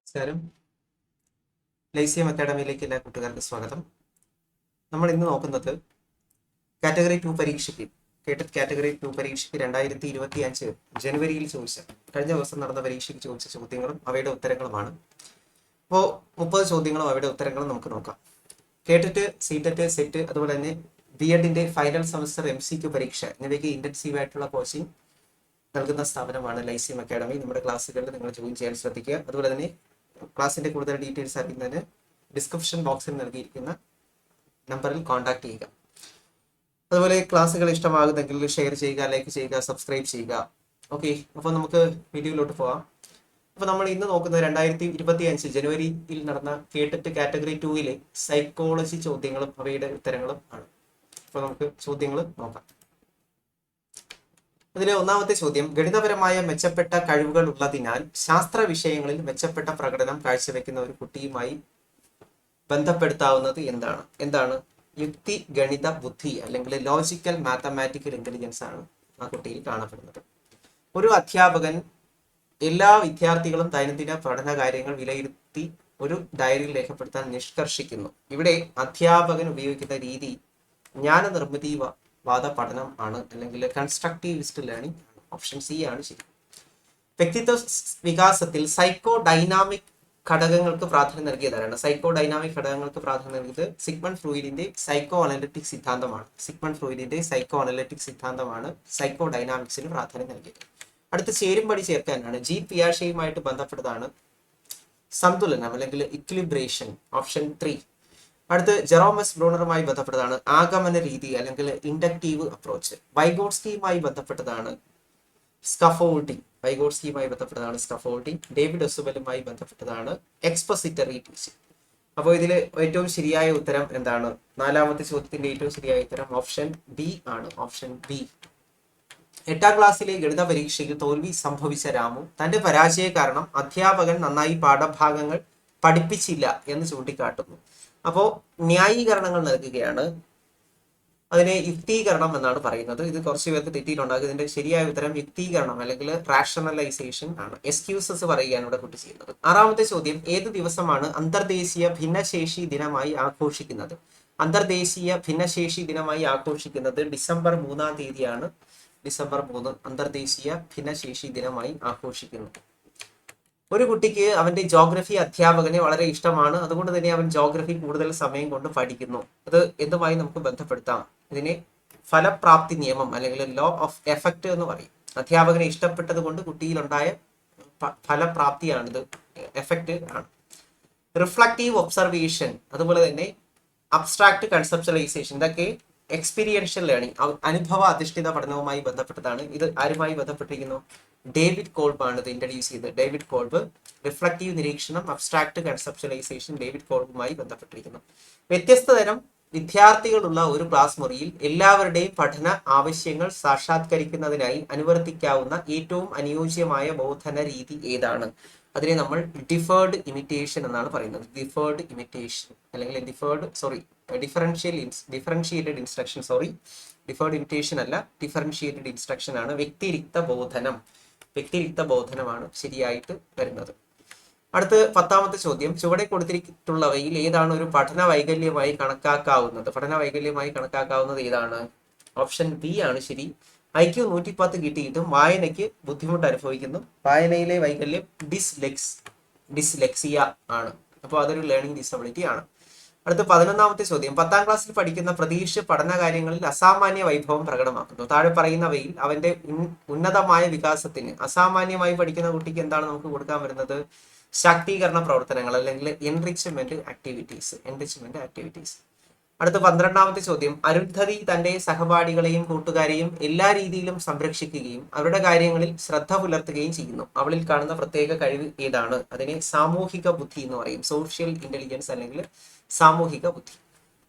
നമസ്കാരം. ലൈസിയം അക്കാഡമിയിലേക്ക് എല്ലാ കൂട്ടുകാർക്കും സ്വാഗതം. നമ്മൾ ഇന്ന് നോക്കുന്നത് കാറ്റഗറി 2 പരീക്ഷയ്ക്ക് കാറ്റഗറി 2 പരീക്ഷയ്ക്ക് 2025 ജനുവരിയിൽ കഴിഞ്ഞ ദിവസം നടന്ന പരീക്ഷയ്ക്ക് ചോദിച്ച ചോദ്യങ്ങളും അവയുടെ ഉത്തരങ്ങളുമാണ്. അപ്പോൾ 30 ചോദ്യങ്ങളും അവയുടെ ഉത്തരങ്ങളും നമുക്ക് നോക്കാം. കേട്ടിട്ട് സീറ്ററ്റ് സെറ്റ് അതുപോലെ തന്നെ ബി.എഡിന്റെ ഫൈനൽ സെമസ്റ്റർ MCQ പരീക്ഷ എന്നിവയ്ക്ക് ഇന്റൻസീവ് ആയിട്ടുള്ള കോച്ചിങ് നൽകുന്ന സ്ഥാപനമാണ് ലൈസിയം അക്കാഡമി. നമ്മുടെ ക്ലാസ്സുകളിൽ നിങ്ങൾ ജോയിൻ ചെയ്യാൻ ശ്രദ്ധിക്കുക. അതുപോലെ തന്നെ ക്ലാസിന്റെ കൂടുതൽ ഡീറ്റെയിൽസ് അറിയുന്നതിന് ഡിസ്ക്രിപ്ഷൻ ബോക്സിൽ നൽകിയിരിക്കുന്ന നമ്പറിൽ കോൺടാക്ട് ചെയ്യുക. അതുപോലെ ക്ലാസ്സുകൾ ഇഷ്ടമാകുന്നെങ്കിൽ ഷെയർ ചെയ്യുക, ലൈക്ക് ചെയ്യുക, സബ്സ്ക്രൈബ് ചെയ്യുക. ഓക്കെ, അപ്പോൾ നമുക്ക് വീഡിയോയിലോട്ട് പോവാം. അപ്പോൾ നമ്മൾ ഇന്ന് നോക്കുന്നത് 2025 ജനുവരിയിൽ നടന്ന കേട്ടിട്ട് കാറ്റഗറി 2 സൈക്കോളജി ചോദ്യങ്ങളും അവയുടെ ഉത്തരങ്ങളും ആണ്. അപ്പോൾ നമുക്ക് ചോദ്യങ്ങൾ നോക്കാം. അതിലെ ഒന്നാമത്തെ ചോദ്യം, ഗണിതപരമായ മെച്ചപ്പെട്ട കഴിവുകൾ ഉള്ളതിനാൽ ശാസ്ത്ര വിഷയങ്ങളിൽ മെച്ചപ്പെട്ട പ്രകടനം കാഴ്ചവെക്കുന്ന ഒരു കുട്ടിയുമായി ബന്ധപ്പെടുത്താവുന്നത് എന്താണ്? യുക്തി ഗണിത ബുദ്ധി അല്ലെങ്കിൽ ലോജിക്കൽ മാത്തമാറ്റിക്കൽ ഇന്റലിജൻസ് ആണ് ആ കുട്ടിയിൽ കാണപ്പെടുന്നത്. ഒരു അധ്യാപകൻ എല്ലാ വിദ്യാർത്ഥികളും ദൈനംദിന പഠന കാര്യങ്ങൾ വിലയിരുത്തി ഒരു ഡയറിയിൽ രേഖപ്പെടുത്താൻ നിഷ്കർഷിക്കുന്നു. ഇവിടെ അധ്യാപകൻ ഉപയോഗിക്കുന്ന രീതി ജ്ഞാനനിർമ്മിതിവാദ പഠനം ആണ്, അല്ലെങ്കിൽ കൺസ്ട്രക്റ്റീവിസ്റ്റ് ലേണിംഗ്. ഓപ്ഷൻ സി ആണ് ശരി. വ്യക്തിത്വ വികാസത്തിൽ സൈക്കോ ഡൈനാമിക് ഘടകങ്ങൾക്ക് പ്രാധാന്യം നൽകിയതാണ്. സൈക്കോ ഡൈനാമിക് ഘടകങ്ങൾക്ക് പ്രാധാന്യം നൽകിയത് സിഗ്മണ്ട് ഫ്രോയിഡിന്റെ സൈക്കോ അനലിറ്റിക് സിദ്ധാന്തമാണ്. സൈക്കോ ഡൈനാമിക്സിന് പ്രാധാന്യം നൽകിയത്. അടുത്ത് ചേരുംപടി ചേർക്കാനാണ്. ജി പിയാഷയുമായിട്ട് ബന്ധപ്പെട്ടതാണ് സന്തുലനം അല്ലെങ്കിൽ ഇക്വിലിബ്രേഷൻ. ഓപ്ഷൻ 3. അടുത്ത് ജെറോമസ് ബ്രൂണറുമായി ബന്ധപ്പെട്ടതാണ് ആഗമന രീതി അല്ലെങ്കിൽ ഇൻഡക്റ്റീവ് അപ്രോച്ച്. വൈഗോട്സ്കിയുമായി ബന്ധപ്പെട്ടതാണ് സ്കഫോൾഡിംഗ്. ഡേവിഡ് ഒസുബലുമായി ബന്ധപ്പെട്ടതാണ് എക്സ്പോസിറ്ററി ടീച്ചിങ്. അപ്പോൾ ഇതിൽ ഏറ്റവും ശരിയായ ഉത്തരം എന്താണ്? നാലാമത്തെ ചോദ്യത്തിന്റെ ഏറ്റവും ശരിയായ ഉത്തരം ഓപ്ഷൻ ബി ആണ്. Option B. 8ാം ക്ലാസ്സിലെ ഗണിത പരീക്ഷയിൽ തോൽവി സംഭവിച്ച രാമു തന്റെ പരാജയ കാരണം അധ്യാപകൻ നന്നായി പാഠഭാഗങ്ങൾ പഠിപ്പിച്ചില്ല എന്ന് ചൂണ്ടിക്കാട്ടുന്നു. അപ്പോൾ ന്യായീകരണങ്ങൾ നൽകുകയാണ്. അതിനെ യുക്തീകരണം എന്നാണ് പറയുന്നത്. ഇത് കുറച്ച് പേർക്ക് തെറ്റിയിട്ടുണ്ടാകും. ഇതിന്റെ ശരിയായ ഉത്തരം യുക്തീകരണം അല്ലെങ്കിൽ റാഷണലൈസേഷൻ ആണ്. എക്സ്ക്യൂസസ് പറയുകയാണ് ഇവിടെ കുട്ടി ചെയ്യുന്നത്. 6ാമത്തെ ചോദ്യം, ഏത് ദിവസമാണ് അന്തർദേശീയ ഭിന്നശേഷി ദിനമായി ആഘോഷിക്കുന്നത്? ഡിസംബർ 3-ാം തീയതിയാണ്. ഡിസംബർ 3 അന്തർദേശീയ ഭിന്നശേഷി ദിനമായി ആഘോഷിക്കുന്നു. ഒരു കുട്ടിക്ക് അവന്റെ ജോഗ്രഫി അധ്യാപകനെ വളരെ ഇഷ്ടമാണ്, അതുകൊണ്ട് തന്നെ അവൻ ജോഗ്രഫി കൂടുതൽ സമയം കൊണ്ട് പഠിക്കുന്നു. അത് എന്തുമായി നമുക്ക് ബന്ധപ്പെടുത്താം? ഇതിനെ ഫലപ്രാപ്തി നിയമം അല്ലെങ്കിൽ ലോ ഓഫ് എഫക്റ്റ് എന്ന് പറയും. അധ്യാപകനെ ഇഷ്ടപ്പെട്ടത് കൊണ്ട് കുട്ടിയിലുണ്ടായ ഫലപ്രാപ്തിയാണിത്, എഫക്റ്റ് ആണ്. റിഫ്ലക്റ്റീവ് ഒബ്സർവേഷൻ, അതുപോലെ തന്നെ അബ്സ്ട്രാക്ട് കൺസെപ്ച്വലൈസേഷൻ, ഇതൊക്കെ എക്സ്പീരിയൻഷ്യൽ ലേണിംഗ്, അനുഭവ അധിഷ്ഠിത പഠനവുമായി ബന്ധപ്പെട്ടതാണ്. ഇത് ആരുമായി ബന്ധപ്പെട്ടിരിക്കുന്നു? ഡേവിഡ് കോൾബ് ആണ് ഇത് ഇൻട്രൊഡ്യൂസ് ചെയ്തത്. David Kolb. റിഫ്ലക്റ്റീവ് നിരീക്ഷണം, അബ്സ്ട്രാക്ട് കൺസെപ്ച്വലൈസേഷൻ ഡേവിഡ് കോൾബുമായി ബന്ധപ്പെട്ടിരിക്കുന്നു. വ്യത്യസ്ത തരം വിദ്യാർത്ഥികളുള്ള ഒരു ക്ലാസ് മുറിയിൽ എല്ലാവരുടെയും പഠന ആവശ്യങ്ങൾ സാക്ഷാത്കരിക്കുന്നതിനായി അനുവർത്തിക്കാവുന്ന ഏറ്റവും അനുയോജ്യമായ ബോധന രീതി ഏതാണ്? അതിനെ നമ്മൾ ഡിഫേർഡ് ഇമിറ്റേഷൻ എന്നാണ് പറയുന്നത്. Differentiated instruction. ഡിഫേർഡ് ഇമിറ്റേഷൻ അല്ല, ഡിഫറൻഷിയേറ്റഡ് ഇൻസ്ട്രക്ഷൻ ആണ്. വ്യക്തിരിക്ത ബോധനമാണ് ശരിയായിട്ട് വരുന്നത്. അടുത്ത് 10ാമത്തെ ചോദ്യം, ചുവടെ കൊടുത്തിട്ടുള്ളവയിൽ ഏതാണ് ഒരു പഠന വൈകല്യമായി കണക്കാക്കാവുന്നത് ഏതാണ്? ഓപ്ഷൻ ബി ആണ് ശരി. IQ 110 കിട്ടിയിട്ടും വായനയ്ക്ക് ബുദ്ധിമുട്ട് അനുഭവിക്കുന്നു. വായനയിലെ വൈകല്യം ഡിസ്ലെക്സിയ ആണ്. അപ്പോൾ അതൊരു ലേണിംഗ് ഡിസബിലിറ്റി ആണ്. അടുത്ത 11ാമത്തെ ചോദ്യം, 10ാം ക്ലാസ്സിൽ പഠിക്കുന്ന പ്രതീക്ഷ പഠന കാര്യങ്ങളിൽ അസാമാന്യ വൈഭവം പ്രകടമാക്കുന്നു. താഴെ പറയുന്നവയിൽ അവന്റെ ഉന്നതമായ വികാസത്തിന് അസാമാന്യമായി പഠിക്കുന്ന കുട്ടിക്ക് എന്താണ് നമുക്ക് കൊടുക്കാൻ വരുന്നത്? ശാക്തീകരണ പ്രവർത്തനങ്ങൾ അല്ലെങ്കിൽ എൻറിച്ച്മെന്റ് ആക്ടിവിറ്റീസ്. അടുത്ത 12ാമത്തെ ചോദ്യം, അരുന്ധതി തന്റെ സഹപാഠികളെയും കൂട്ടുകാരെയും എല്ലാ രീതിയിലും സംരക്ഷിക്കുകയും അവരുടെ കാര്യങ്ങളിൽ ശ്രദ്ധ പുലർത്തുകയും ചെയ്യുന്നു. അവളിൽ കാണുന്ന പ്രത്യേക കഴിവ് ഏതാണ്? അതിനെ സാമൂഹിക ബുദ്ധി എന്ന് പറയും. സോഷ്യൽ ഇന്റലിജൻസ് അല്ലെങ്കിൽ സാമൂഹിക ബുദ്ധി.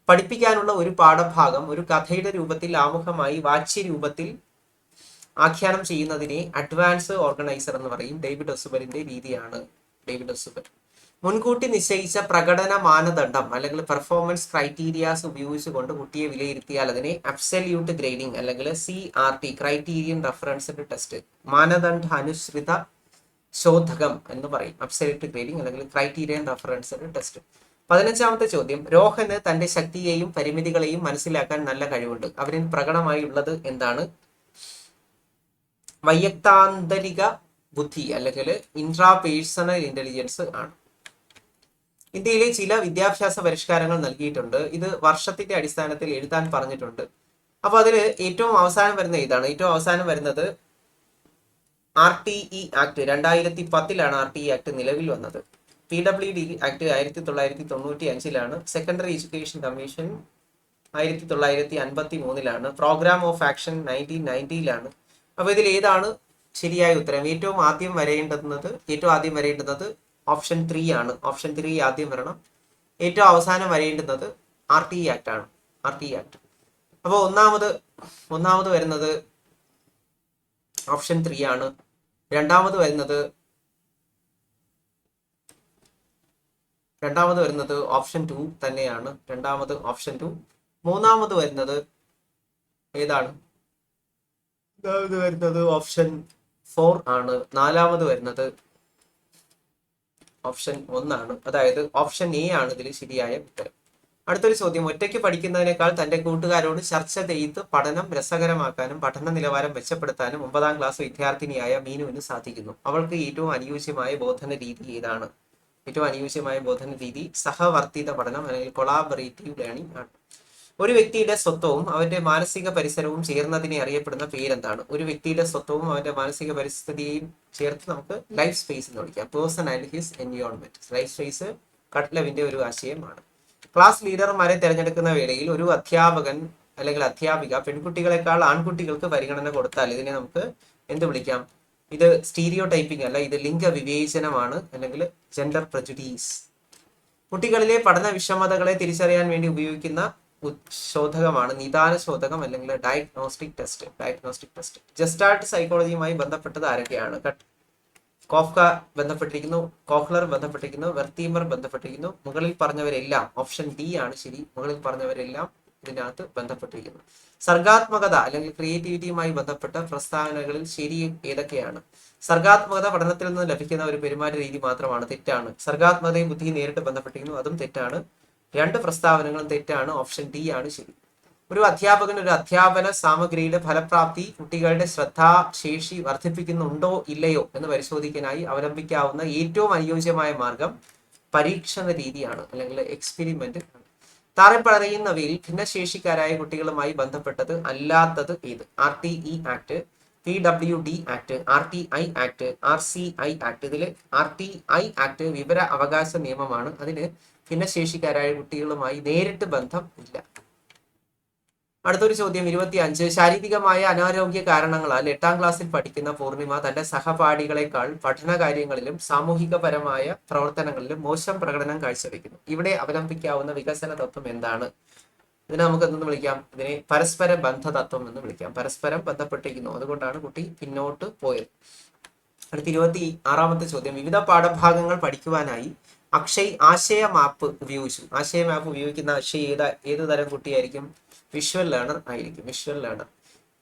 പഠിപ്പിക്കാനുള്ള ഒരു പാഠഭാഗം ഒരു കഥയുടെ രൂപത്തിൽ ആമുഖമായി വാച്യരൂപത്തിൽ ആഖ്യാനം ചെയ്യുന്നതിനെ അഡ്വാൻസ് ഓർഗനൈസർ എന്ന് പറയും. ഡേവിഡ് ഒസുബലിന്റെ രീതിയാണ്. മുൻകൂട്ടി നിശ്ചയിച്ച പ്രകടന മാനദണ്ഡം അല്ലെങ്കിൽ പെർഫോമൻസ് ക്രൈറ്റീരിയാസ് ഉപയോഗിച്ചുകൊണ്ട് കുട്ടിയെ വിലയിരുത്തിയാൽ അതിനെ അബ്സല്യൂട്ട് ഗ്രേഡിംഗ് അല്ലെങ്കിൽ CRT, ക്രൈറ്റീരിയൻ റഫറൻസ്ഡ് ടെസ്റ്റ്, മാനദണ്ഡ അനുസൃത ശോധകം എന്ന് പറയും. അബ്സല്യൂട്ട് ഗ്രേഡിംഗ് അല്ലെങ്കിൽ ക്രൈറ്റീരിയൻ റഫറൻസ് ടെസ്റ്റ്. 15ാമത്തെ ചോദ്യം, രോഹന് തന്റെ ശക്തിയെയും പരിമിതികളെയും മനസ്സിലാക്കാൻ നല്ല കഴിവുണ്ട്. അവരിൽ പ്രകടമായി ഉള്ളത് എന്താണ്? വൈയക്താന്തരിക ബുദ്ധി അല്ലെങ്കിൽ ഇൻട്രാപേഴ്സണൽ ഇന്റലിജൻസ് ആണ്. ഇന്ത്യയിലെ ചില വിദ്യാഭ്യാസ പരിഷ്കാരങ്ങൾ നൽകിയിട്ടുണ്ട്. ഇത് വർഷത്തിന്റെ അടിസ്ഥാനത്തിൽ എഴുതാൻ പറഞ്ഞിട്ടുണ്ട്. അപ്പൊ അതിൽ ഏറ്റവും അവസാനം വരുന്ന ഇതാണ്. ഏറ്റവും അവസാനം വരുന്നത് RTE ആക്ട് 2010 RTE ആക്ട് നിലവിൽ വന്നത്. PWD act 1995 secondary education commission 1953 programme of action 1990. അപ്പൊ ഇതിൽ ഏതാണ് ശരിയായ ഉത്തരം? ഏറ്റവും ആദ്യം വരേണ്ടുന്നത് ഓപ്ഷൻ 3 ആണ്. ഓപ്ഷൻ 3 ആദ്യം വരണം. ഏറ്റവും അവസാനം വരേണ്ടുന്നത് RTE ആക്ട് ആണ്. RTE act. അപ്പോൾ ഒന്നാമത് വരുന്നത് ഓപ്ഷൻ 3 ആണ്. രണ്ടാമത് വരുന്നത് ഓപ്ഷൻ 2 തന്നെയാണ്. രണ്ടാമത് ഓപ്ഷൻ 2. മൂന്നാമത് വരുന്നത് ഏതാണ്? മൂന്നാമത് വരുന്നത് ഓപ്ഷൻ 4 ആണ്. നാലാമത് വരുന്നത് ഓപ്ഷൻ 1 ആണ്. അതായത് ഓപ്ഷൻ എ ആണ് ഇതിൽ ശരിയായ ഉത്തരം. അടുത്തൊരു ചോദ്യം, ഒറ്റയ്ക്ക് പഠിക്കുന്നതിനേക്കാൾ തന്റെ കൂട്ടുകാരോട് ചർച്ച ചെയ്ത് പഠനം രസകരമാക്കാനും പഠന നിലവാരം മെച്ചപ്പെടുത്താനും 9ാം ക്ലാസ് വിദ്യാർത്ഥിനിയായ മീനുവിന് സാധിക്കുന്നു. അവൾക്ക് ഏറ്റവും അനുയോജ്യമായ ബോധന രീതി ഏതാണ്? ഏറ്റവും അനുയോജ്യമായ ബോധന രീതി സഹവർത്തിത പഠനം അല്ലെങ്കിൽ കൊളാബറേറ്റീവ് ലേണിംഗ് ആണ്. ഒരു വ്യക്തിയുടെ സ്വത്വവും അവന്റെ മാനസിക പരിസരവും ചേർന്നതിനെ അറിയപ്പെടുന്ന പേരെന്താണ്? ഒരു വ്യക്തിയുടെ സ്വത്വവും അവന്റെ മാനസിക പരിസ്ഥിതിയെയും ചേർത്ത് നമുക്ക് ലൈഫ് സ്പേസ് എന്ന് വിളിക്കാം. Person and his environment. Life space കട്ട്ലവിന്റെ ഒരു ആശയമാണ്. ക്ലാസ് ലീഡർമാരെ തിരഞ്ഞെടുക്കുന്ന വേളയിൽ ഒരു അധ്യാപകൻ അല്ലെങ്കിൽ അധ്യാപിക പെൺകുട്ടികളെക്കാൾ ആൺകുട്ടികൾക്ക് പരിഗണന കൊടുത്താൽ ഇതിനെ നമുക്ക് എന്ത് വിളിക്കാം? ഇത് സ്റ്റീരിയോ ടൈപ്പിംഗ് അല്ല, ഇത് ലിംഗ വിവേചനമാണ് അല്ലെങ്കിൽ ജെൻഡർ പ്രജുഡീസ്. കുട്ടികളിലെ പഠന വിഷമതകളെ തിരിച്ചറിയാൻ വേണ്ടി ഉപയോഗിക്കുന്ന ശോധകമാണ് നിദാന ശോധകം അല്ലെങ്കിൽ ഡയഗ്നോസ്റ്റിക് ടെസ്റ്റ്. ജസ്റ്റാൾട്ട് സൈക്കോളജിയുമായി ബന്ധപ്പെട്ടത് ആരൊക്കെയാണ്? കോഫ്ക ബന്ധപ്പെട്ടിരിക്കുന്നു, കോഹ്ലർ ബന്ധപ്പെട്ടിരിക്കുന്നു, വെർത്തീമർ ബന്ധപ്പെട്ടിരിക്കുന്നു. മുകളിൽ പറഞ്ഞവരെല്ലാം ഓപ്ഷൻ ഡി ആണ് ശരി. മുകളിൽ പറഞ്ഞവരെല്ലാം ഇതിനകത്ത് ബന്ധപ്പെട്ടിരിക്കുന്നു. സർഗാത്മകത അല്ലെങ്കിൽ ക്രിയേറ്റിവിറ്റിയുമായി ബന്ധപ്പെട്ട പ്രസ്താവനകളിൽ ശരി ഏതൊക്കെയാണ്? സർഗാത്മകത പഠനത്തിൽ നിന്ന് ലഭിക്കുന്ന ഒരു പെരുമാറ്റ രീതി മാത്രമാണ്. തെറ്റാണ്. സർഗാത്മകതയും ബുദ്ധിയും നേരിട്ട് ബന്ധപ്പെട്ടിരിക്കുന്നു, അതും തെറ്റാണ്. 2 പ്രസ്താവനകളും തെറ്റാണ്. ഓപ്ഷൻ ഡി ആണ് ശരി. ഒരു അധ്യാപകൻ ഒരു അധ്യാപന സാമഗ്രിയുടെ ഫലപ്രാപ്തി കുട്ടികളുടെ ശ്രദ്ധാശേഷി വർദ്ധിപ്പിക്കുന്നുണ്ടോ ഇല്ലയോ എന്ന് പരിശോധിക്കാനായി അവലംബിക്കാവുന്ന ഏറ്റവും അനുയോജ്യമായ മാർഗം പരീക്ഷണ രീതിയാണ് അല്ലെങ്കിൽ എക്സ്പെരിമെന്റ്. താഴെ പറയുന്നവയിൽ ഭിന്നശേഷിക്കാരായ കുട്ടികളുമായി ബന്ധപ്പെട്ടത് അല്ലാത്തത് ഏത്? RTE act, PWD act, RTI act, RCI act. ഇതിൽ RTI ആക്ട് വിവര അവകാശ നിയമമാണ്. അതിന് ഭിന്നശേഷിക്കാരായ കുട്ടികളുമായി നേരിട്ട് ബന്ധം ഇല്ല. അടുത്തൊരു ചോദ്യം 25, ശാരീരികമായ അനാരോഗ്യ കാരണങ്ങളാൽ 8ാം ക്ലാസ്സിൽ പഠിക്കുന്ന പൂർണിമ തന്റെ സഹപാഠികളെക്കാൾ പഠന കാര്യങ്ങളിലും സാമൂഹികപരമായ പ്രവർത്തനങ്ങളിലും മോശം പ്രകടനം കാഴ്ചവെക്കുന്നു. ഇവിടെ അവലംബിക്കാവുന്ന വികസന തത്വം എന്താണ്? ഇതിനെ നമുക്ക് എന്തെന്ന് വിളിക്കാം? ഇതിനെ പരസ്പര ബന്ധ തത്വം എന്ന് വിളിക്കാം. പരസ്പരം ബന്ധപ്പെട്ടിരിക്കുന്നു, അതുകൊണ്ടാണ് കുട്ടി പിന്നോട്ട് പോയത്. അടുത്ത 26ാമത്തെ ചോദ്യം, വിവിധ പാഠഭാഗങ്ങൾ പഠിക്കുവാനായി അക്ഷയ് ആശയ മാപ്പ് ഉപയോഗിച്ചു. ആശയ മാപ്പ് ഉപയോഗിക്കുന്ന അക്ഷയ് ഏത് തരം കുട്ടിയായിരിക്കും? വിഷ്വൽ ലേണർ ആയിരിക്കും. Visual learner.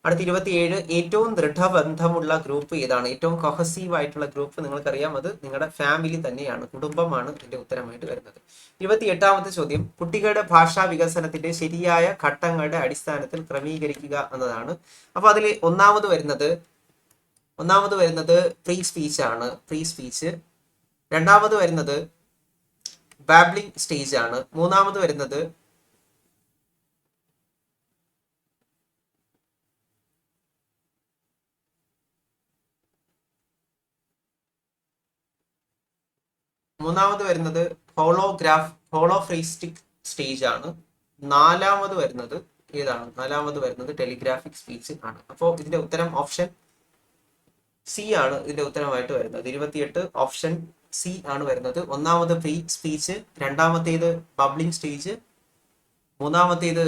അടുത്ത 27, ഏറ്റവും ദൃഢബന്ധമുള്ള ഗ്രൂപ്പ് ഏതാണ്? ഏറ്റവും കൊഹസീവ് ആയിട്ടുള്ള ഗ്രൂപ്പ് നിങ്ങൾക്കറിയാം, അത് നിങ്ങളുടെ ഫാമിലി തന്നെയാണ്, കുടുംബമാണ് ഇതിന്റെ ഉത്തരമായിട്ട് വരുന്നത്. 28ാമത്തെ ചോദ്യം, കുട്ടികളുടെ ഭാഷാ വികസനത്തിന്റെ ശരിയായ ഘട്ടങ്ങളുടെ അടിസ്ഥാനത്തിൽ ക്രമീകരിക്കുക എന്നതാണ്. അപ്പൊ അതിൽ ഒന്നാമത് വരുന്നത് പ്രീ സ്പീച്ച് ആണ്. Pre speech. രണ്ടാമത് വരുന്നത് ബാബ്ലിംഗ് സ്റ്റേജ് ആണ്. മൂന്നാമത് വരുന്നത് ഹോളോഫ്രീസ്റ്റിക് സ്റ്റേജ് ആണ്. നാലാമത് വരുന്നത് ഏതാണ്? നാലാമത് വരുന്നത് ടെലിഗ്രാഫിക് സ്പീച്ച് ആണ്. അപ്പോൾ ഇതിന്റെ ഉത്തരം ഓപ്ഷൻ സി ആണ് ഇതിന്റെ ഉത്തരമായിട്ട് വരുന്നത്. 28 ഓപ്ഷൻ സി ആണ് വരുന്നത്. ഒന്നാമത് പ്രീ സ്പീച്ച്, രണ്ടാമത്തേത് ബബ്ലിംഗ് സ്റ്റേജ്, മൂന്നാമത്തേത്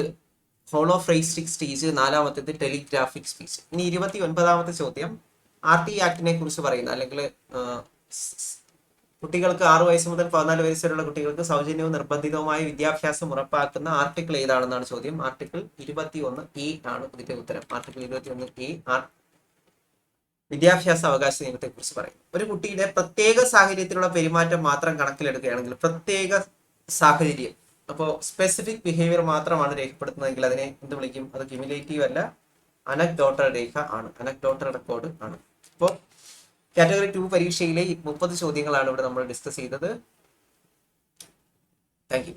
ഹോളോഫ്രീസ്റ്റിക് സ്റ്റേജ്, നാലാമത്തേത് ടെലിഗ്രാഫിക് സ്പീച്ച്. ഇനി 29ാമത്തെ ചോദ്യം, RTE ആക്ടിനെ കുറിച്ച് പറയുന്ന അല്ലെങ്കിൽ കുട്ടികൾക്ക് 6 വയസ്സ് മുതൽ 14 വയസ്സ് വരെയുള്ള കുട്ടികൾക്ക് സൗജന്യവും നിർബന്ധിതവുമായ വിദ്യാഭ്യാസം ഉറപ്പാക്കുന്ന ആർട്ടിക്കിൾ ഏതാണെന്നാണ് ചോദ്യം. ആർട്ടിക്കിൾ 21A ആണ് ഇതിന്റെ ഉത്തരം. Article 21A. വിദ്യാഭ്യാസ അവകാശ നിയമത്തെ കുറിച്ച് പറയും. ഒരു കുട്ടിയുടെ പ്രത്യേക സാഹചര്യത്തിലുള്ള പെരുമാറ്റം മാത്രം കണക്കിലെടുക്കുകയാണെങ്കിൽ, പ്രത്യേക സാഹചര്യം, അപ്പോൾ സ്പെസിഫിക് ബിഹേവിയർ മാത്രമാണ് രേഖപ്പെടുത്തുന്നതെങ്കിൽ അതിനെ എന്ത് വിളിക്കും? അത് ക്യുമുലേറ്റീവ് അല്ല, അനക്ഡോട്ടൽ രേഖ ആണ്, അനക്ഡോട്ടൽ റെക്കോർഡ് ആണ്. അപ്പോൾ കാറ്റഗറി 2 പരീക്ഷയിലെ 30 ചോദ്യങ്ങളാണ് ഇവിടെ നമ്മൾ ഡിസ്കസ് ചെയ്തത്. Thank you.